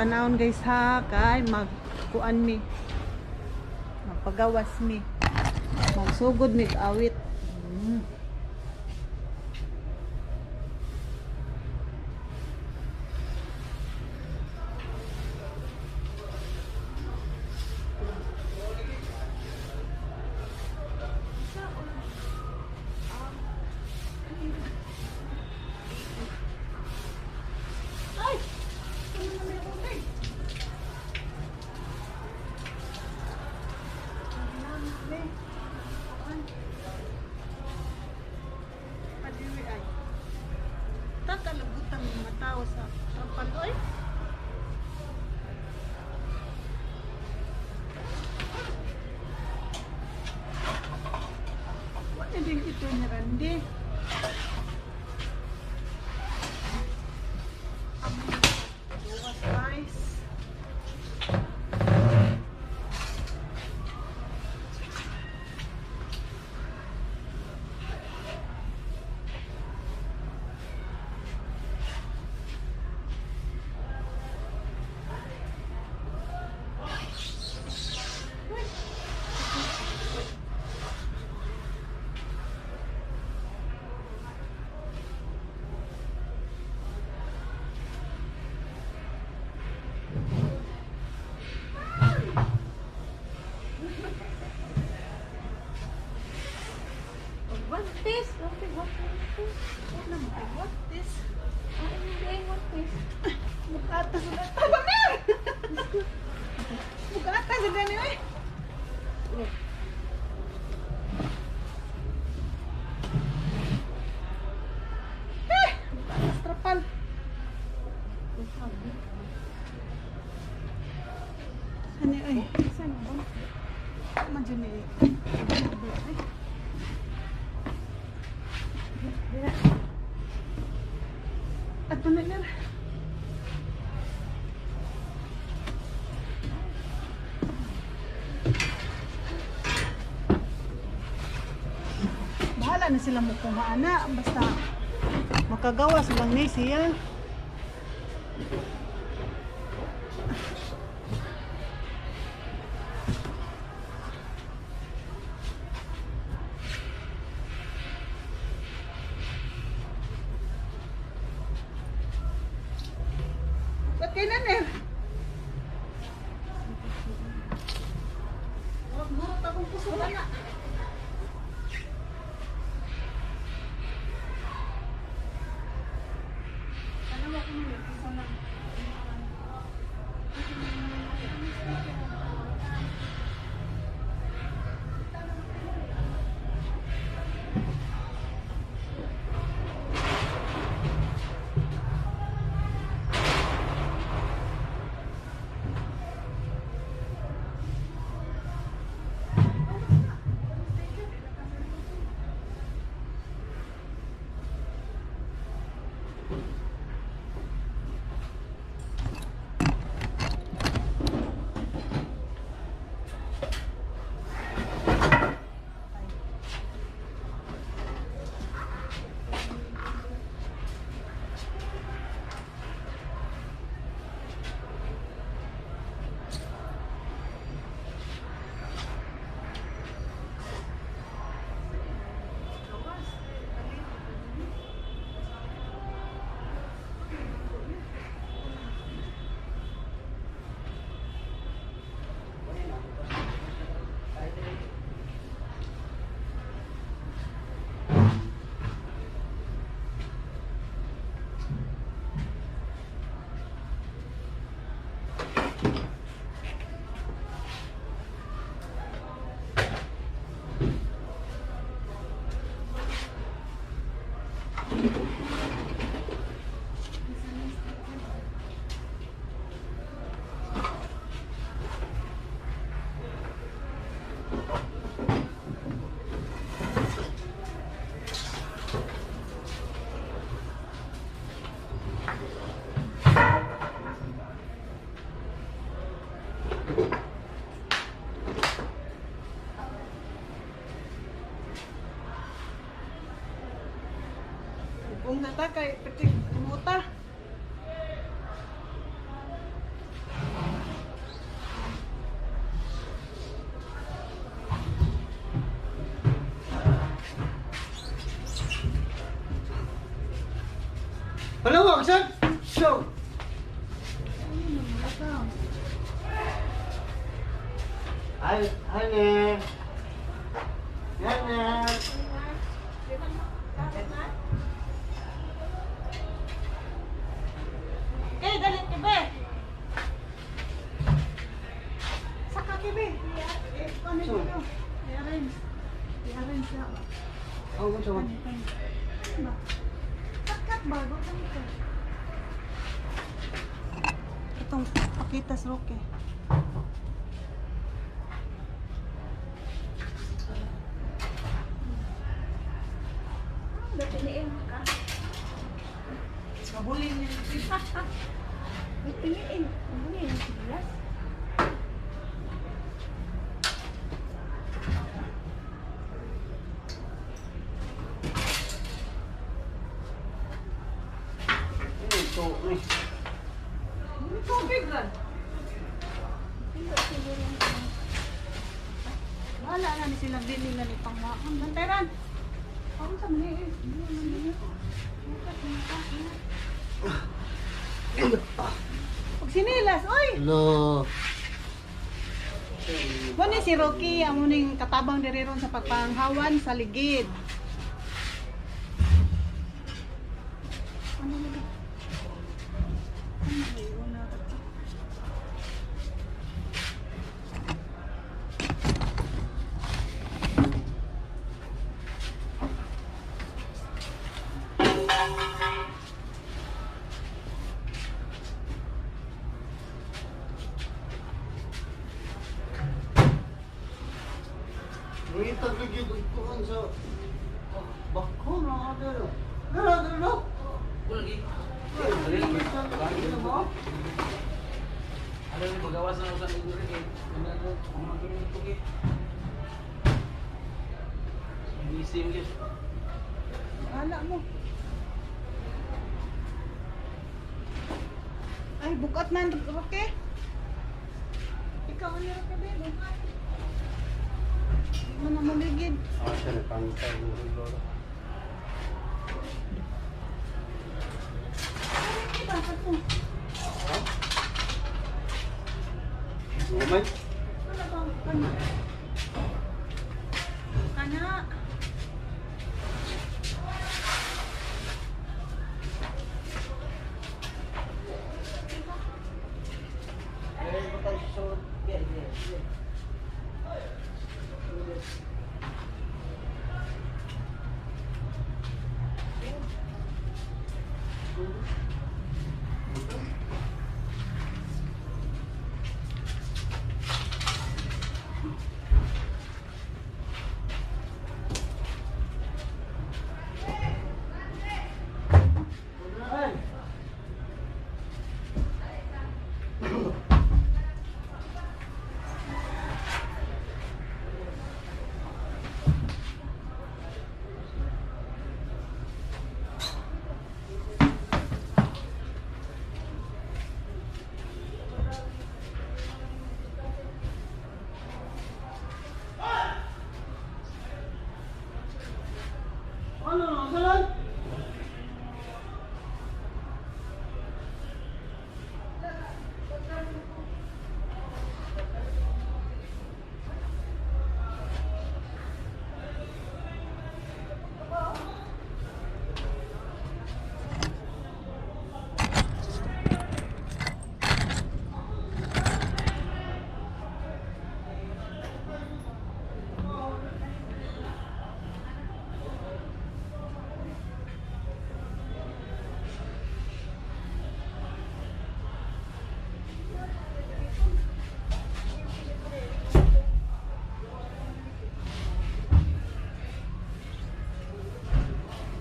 tanawon guys ha, kay magkuan mi. Magpagawas mi. Magsugod mi awit. Kalabutan ng mga tao sa paloy. Wala din ito ni Randy. Bukas rice. What this? What this? Mukata sa dati. Tama na! Mukata sa dati eh. Mukata sa trapal. Ano ay? Saan ba? Tama dyan eh. Ato na na. Bahala na sila mo kumaana. Basta makagawas lang ni siya. Ba't kayo na ner? Murot akong puso na na. Ano ba kung may puso na? Kung nata kay petik muta. Palawag, sir! So! Ay, Hane! Hane! Okay, dali, Kibe. Saka, Kibe. Ano So? ito? I-arrange. I-arrange na. Oh, what's wrong? Kat bago ka nito. Itong pakitas roke. Piliin ka. Kabulin niya. Piliin. Ano yun? Silas? Ito, eh. Tubig lang. Hindi siguro. Wala na ni silang dili na ni pangmaon. Lanteran. Ako sa mali eh. Pag sinilas, oy! Hello. Wani si Rocky, ang muning katabang diri ron sa pagpanghawan sa ligid. Ano lagi? Ano lagi? Una ka to. Ngitag lagi dugtuan sa bako na ada. Dara, dara. Lagi. Ada yang pagawas na usan igure kay ano ang maging ito kay. Busy mo kay. Ala mo. Ay, bukat man, Rocky. Ikaw ni Rocky, babe. Mana maligid. Ah, siya pangtay mo lolo. Ay, bakit mo? Umay. Wala bang kana? Kana. Eh, patay so. Yeah. Ano, salan?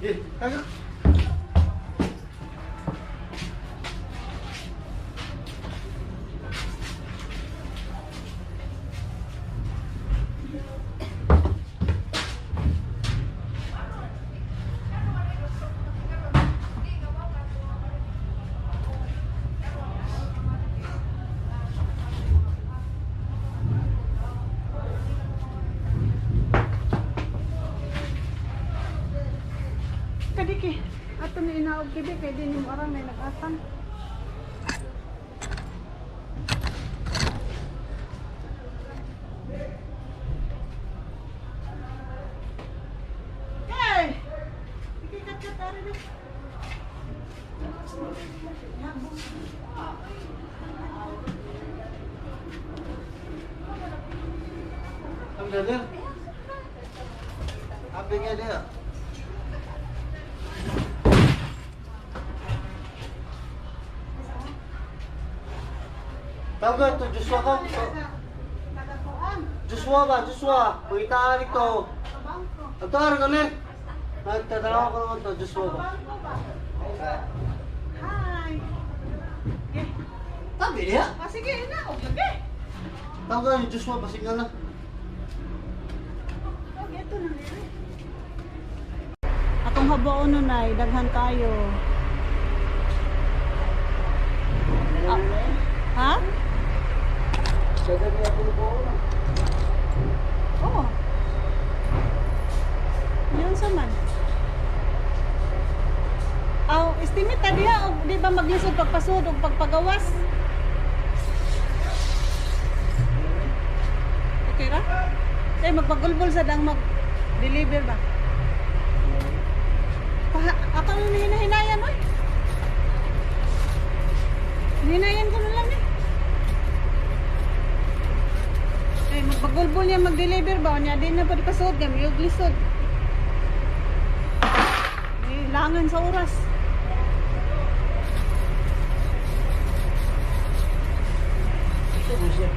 Eh, kagak. Kadiki. Ato ni inaog kibi kay di ni mo arang may nag-atang. Hey! Ikikat-kat ari ni. Ang galing. Happy nga dia. Tawag ito, Joshua ka. Joshua ba? Joshua. Pugitaan ito. Ito, ano ka ulit? Nagtatanaw ko naman ito, Joshua ba? Hi. Okay. Tabi niya. Ah, sige, ina, og lagi. Tawag yung Joshua, basig nga na. Okay, ito na nila. Atong habaon nun ay daghan kayo. Ha? Sada niya po po. Oo. Yun sa man. Aw, estimate ta diha og di ba maglisod pagpasud og pagpagawas? Okay ra? Kay magpagulbol sa dang mag-deliver ba? Ako nang hinahinayan oy. Hinahinayan ko na lang eh. Ay, magpagulbol niya mag-deliver ba? Niya din na pa pasod kami yung lisod. May langan sa oras. Ito po siya.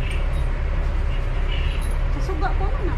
Kasuga ko na.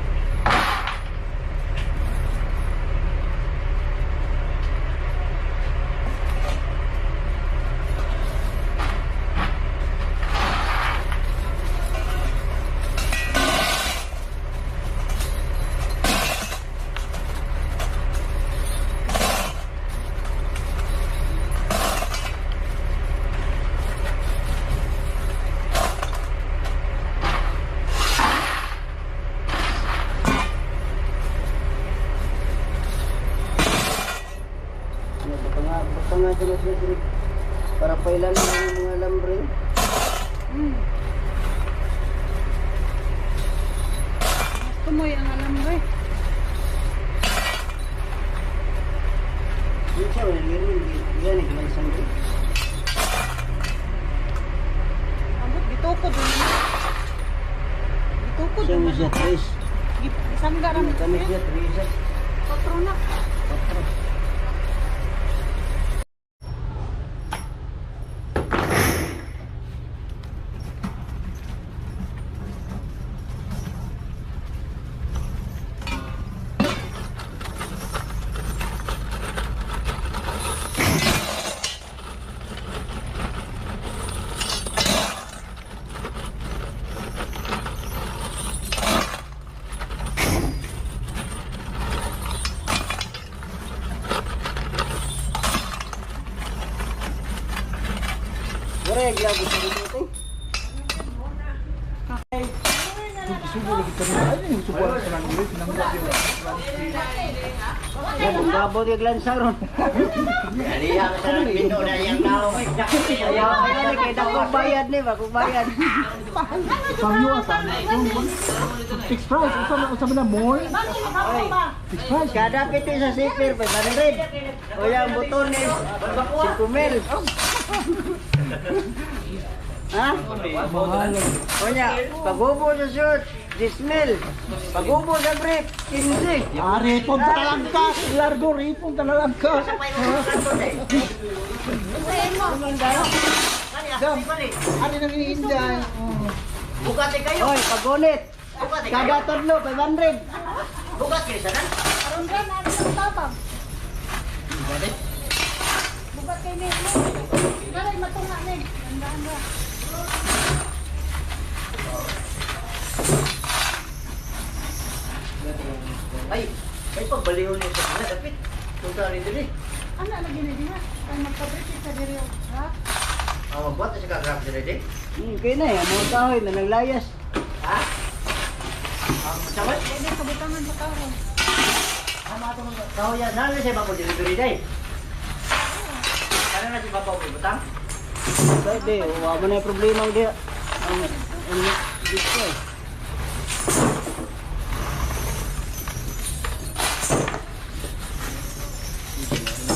Baka nga sila para pailan ng mga lambre. Gusto mo yung alam ba eh. Yung siya, wala lirin. Yan, ikilang sangre. Ambot, gitukod yun. Gitukod Siya yun. mo siya, Tris. Isangga rin. Kami siya, Trisa. Potro na. Wala, glabo sa dito ito. Okay. Yan, glabo yung glansaron. Kaliya ka sa pino na yung tao. Ayaw, ayaw, kaya dakong bayad ni ba? Kung bayad. Fixed price, usap na mall. Fixed price. Kada piti sa sipir, 500. O yung buton ni 5 mil. Ha? Mahal. O niya, pag-ubo sa shoot, 10 mil. Pag-ubo sa brief, 15. Ripon ka na lang ka. Largo, ripon ka na lang ka. Ano nang iinday? Bukati kayo. Oy, pag-ulit. Bukati kayo. Kada todlo, 500. Bukat kayo sa nan. Aron rin, natin ang tabang. Bukat kayo ni. Garay, matunga ni. Gandaan ba? Ay, ay pagbaliw niyo sa kanila. Dapat. Punta rin din eh. Ano lagi na diha? Ay magpabrik sa diri ha? Magbuhat na siya kagrap din eh. Kaya na yan, mga kahoy na naglayas. Ha? Sabay? Hindi kabutangan sa karon. Kau ya sana saya bangun delivery day. Kana na si Papa ko butang. Pwede, wala mo na yung problema ang dia. Ang dito eh.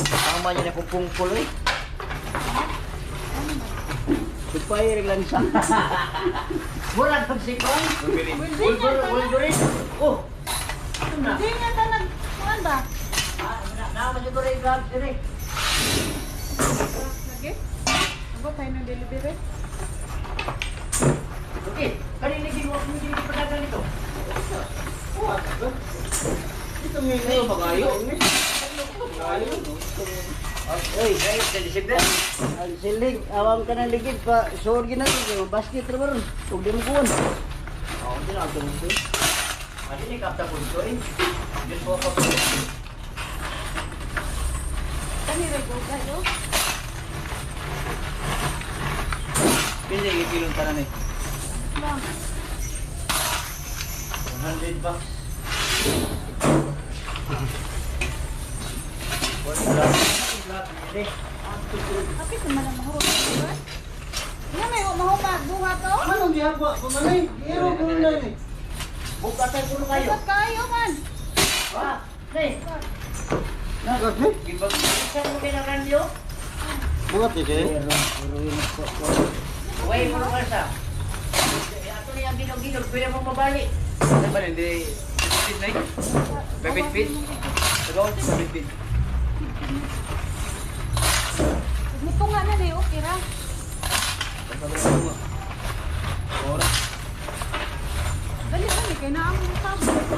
Tama niya na kung pungkol eh. Supaya rin lang siya. Wala kang sikon. Wolverine. Oh. Ito na. Hindi nga ta nagkuhan ba? Naman siguro yung gloves din eh. Lagi? Ako tayo ng delivery. Okay. Kanina ginawa ko yung padagan nito. Ito ngayon magayo. Oy, guys, sa December. Ang silig, awam ka ng ligid pa. Sure ginagawa, basket na maroon. Huwag di mo kuhan. Oo, hindi na ako ito. Kasi ni kapta po ito eh. Diyos po ako. Kani rego kayo? Pili yung kilong tanan eh. Lang. 100 bucks. Kapit naman ang mahurot. Ano may mahumag buha to? Anong gihapwa? Pumanay, hero ko na eh. Bukatan ko na kayo. Ba't kayo man? Ah, hey. Nagat eh? Ibang mo kayo ng radio? Bukat eh siya. Uway mo na kalsa. Ato na yung ginog-ginog, pwede mong mabalik. Ano ba hindi? Bibit na eh? Bibit-bit? Tagaw, bibit-bit. Muto nga na na okay ra. Dali dali kay na ang sabo.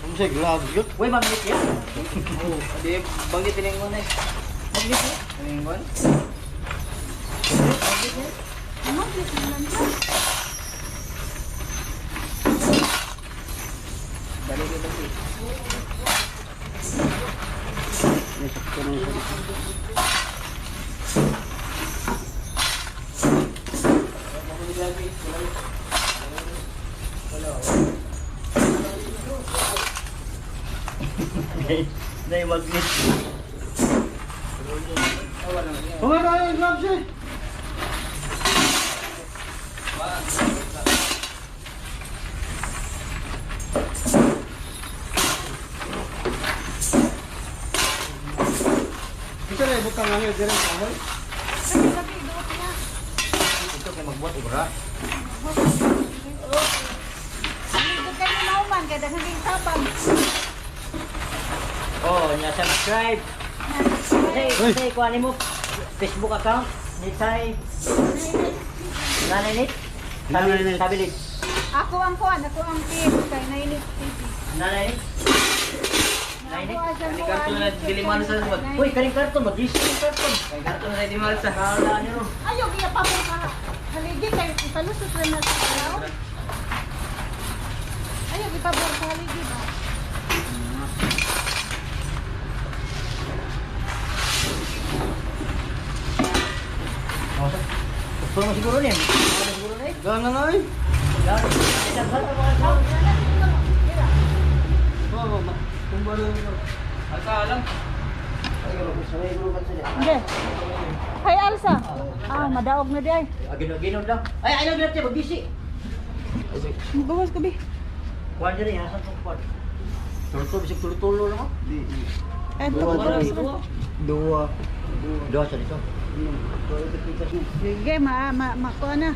Kung siya gloves yun. Uy, banggit yan. Oo, hindi banggit tining mo na eh. Banggit eh? Tining mo? Ano please naman ka? Dali ko ba eh. May sakto na yun. Dahil magnet. Pumanay yung gloves eh. Ito na yung butang lang yun, direct kahoy. Dali dali doon na. Ito kayo magbuhat ibra. Dito kayo nauman kay daghan ding sabang. Oh, nya-subscribe. Say, kuha mo Facebook account. Nitay. Nanay Nit. Nanay Nit. Stabilis. Ako ang kuan, ako ang pin kay Nainit TV. Nanay Nit. Nanay Nit. Ako ang Kaling karton na diliman sa lumad. Uy, kaling karton. Mag-issue yung karton. Kaling karton na diliman sa. Kala niyo. Ayo giya pa mo ka. Haligi kay ipalusot ra na sa alaw. Ayo gipabor sa haligi ba? Gusto mo siguro niyan. Siguro na eh. Gana na eh. Kung ba lang yun. Hindi. Hay Alsa. Ah, madaog na di ay. Ginog-ginog lang. Ay, ayaw na natin. Mag-busy. Bawas ko bi. Kuha dyan eh. Hasan kong kuha. Tulo-tulo. Bisig tulo-tulo lang ako. Eh, Dua bawas dua. ko. Dua. Dua sa dito. Sige, kuan na.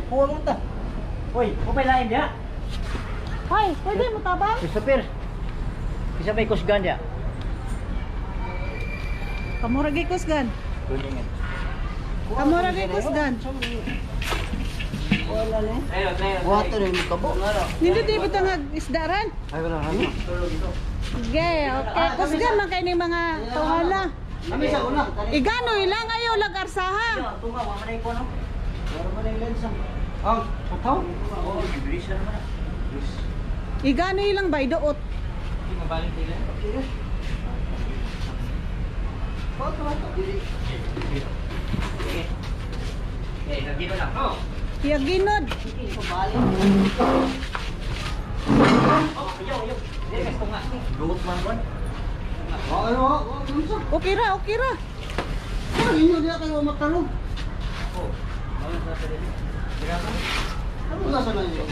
Kuha mo ta. Uy, kupay lain dia. Hay, pwede mo tabang? Christopher. Bisa may kusgan dia. Kamura gi kusgan. Kuningan. Kamura gi kusgan. Wala na eh. Ayo, ayo. Water na yung kabo. Nindot di butang isdaran. Ay, wala na. Tulo dito. Sige, okay. Kusgan man kay ni mga tawhala. Kami sa una. Igano ilang ayo lag arsaha. Ayo, tunga wa man ko no. Wala mo na yung lensa. Ah, putaw? Oh, iblis na naman. Igano ilang bay doot. Hindi mabalik nila. Eh, nagino lang. Oh. Yaginod. Oh, ayaw. Dili gusto nga. Dugot man kon. Okay ra, okay ra. Inyo dia kayo matarong. Oh. Ano sa dili? Dira ko. Ano nasa na inyo?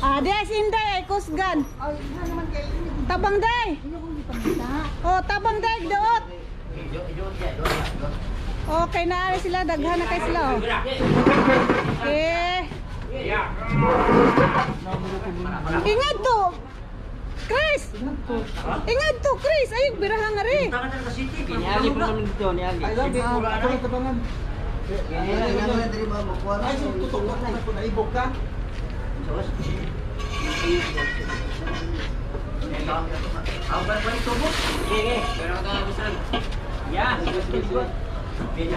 Ah, di ay sinday ay kusgan. Tabang day. Oh, tabang day doot. Okay na ari sila, daghan na kay sila oh. Eh. Ingat to. Chris. Ingat to, Chris. Ayog biraha nga ri. Tangan sa city. Niali pa naman dito, niali. I love you. Ano tabangan? Ay, tutok na ko na ibog ka. Ako ba tubo? Sige. Pero ka gusto. Ya. Okay.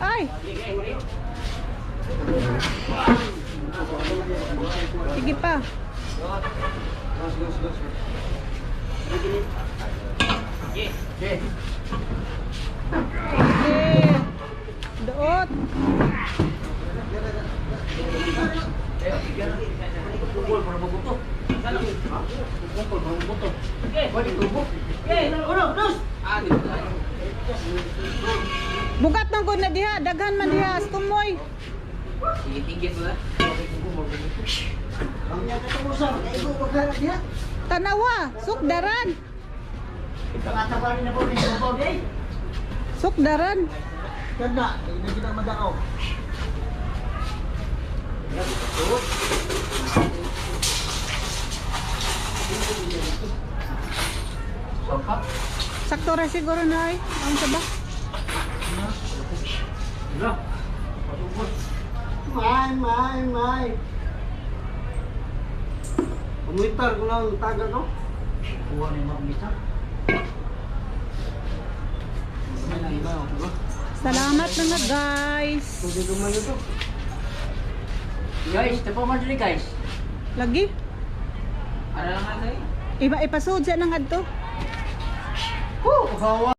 Ay. Sige pa. Okay. Doot. Pukul para mabuto. Pukul para mabuto. Balik tubo. Ah, dito tayo. Bugat man gud na diha, daghan man diha, kumoy. Sige, tingin mo na. Ang niya katapusan, kaigo ko ka dia. Tanawa, sukdaran. Nakatabarin na po ni Bobo, eh. Sukdaran. Kada, hindi kita madao. Sakto ra siguro na ay. Ang sabah. May. Pumitar ko lang taga to. Kuha ni Mamita. Salamat na nga guys. Hindi ko man ito. Guys, tapo man dili guys. Lagi. Ara lang nga tayo. Iba ipasud sa nang adto. Hawa.